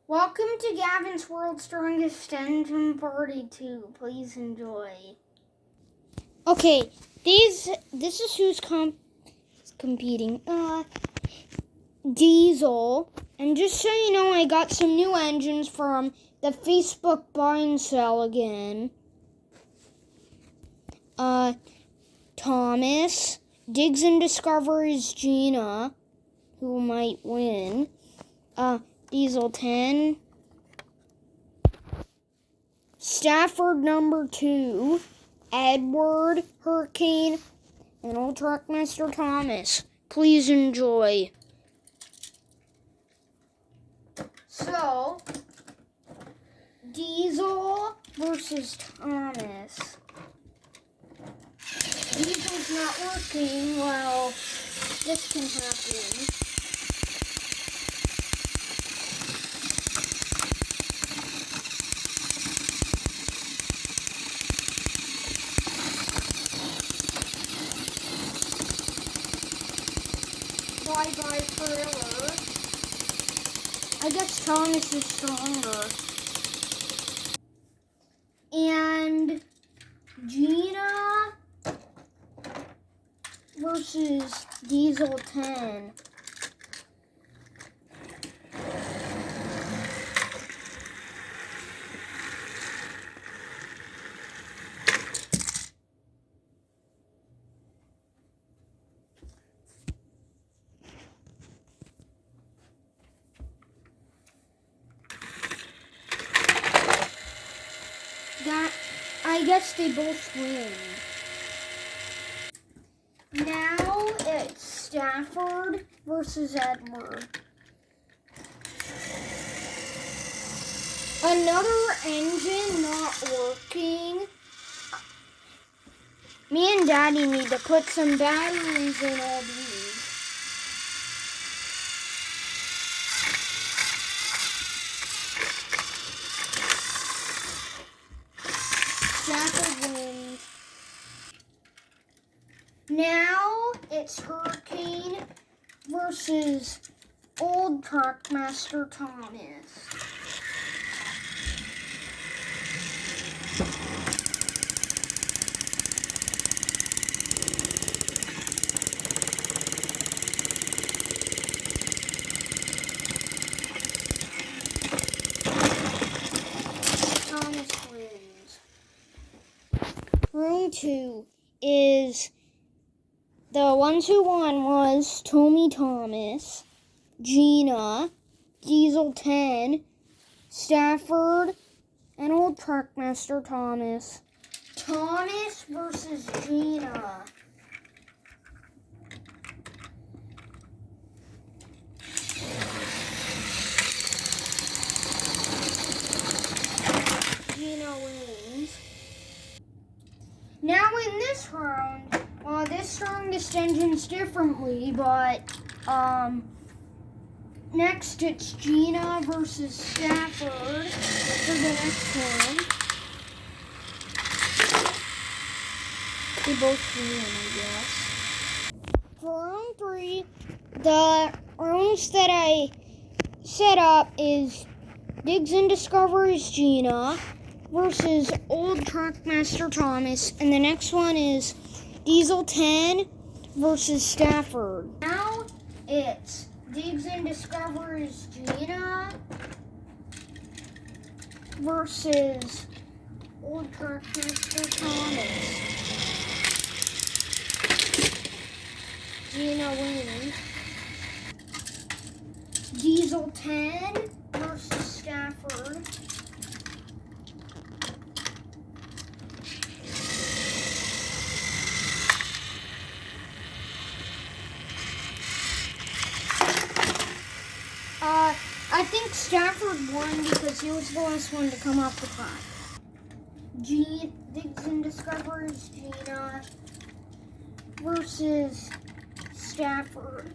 Welcome to Gavin's World's Strongest Engine 42. Please enjoy. Okay, this is who's competing. Diesel. And just so you know, I got some new engines from the Facebook buy and sell again. Thomas. Digs and Discoveries Gina, who might win. Diesel 10. Stafford number 2. Edward, Hurricane, and Old Truckmaster Thomas. Please enjoy. So, Diesel versus Thomas. Diesel's not working. Well, this can happen. Bye-bye trailer. I guess Thomas is stronger. And Gina versus Diesel 10. I guess they both win. Now it's Stafford versus Edward. Another engine not working. Me and Daddy need to put some batteries in all these. Stafford wins. Now it's Hurricane versus Old Truckmaster Thomas. Thomas wins. Room 2 is the ones who won was Tommy Thomas, Gina, Diesel 10, Stafford, and Old Truckmaster Thomas. Thomas versus Gina. Gina wins. Now in this round, this strongest engine's differently, but next it's Gina versus Stafford for the next one. They both win, I guess. For round 3, the rounds that I set up is Digs and Discoveries Gina versus Old Truckmaster Thomas, and the next one is Diesel 10 versus Stafford. Now it's Digs and Discoveries Gina versus Old Truckmaster Thomas. Gina wins. Diesel 10 versus Stafford. I think Stafford won because he was the last one to come off the clock. Digs and Discoveries Gina versus Stafford.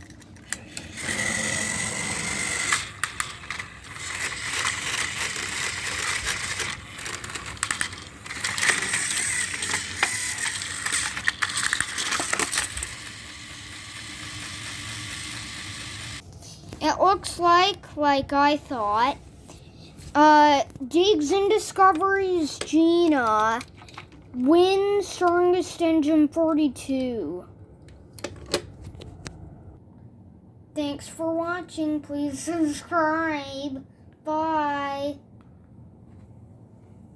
It looks like I thought. Digs and Discoveries Gina wins Strongest Engine 42. Thanks for watching. Please subscribe. Bye.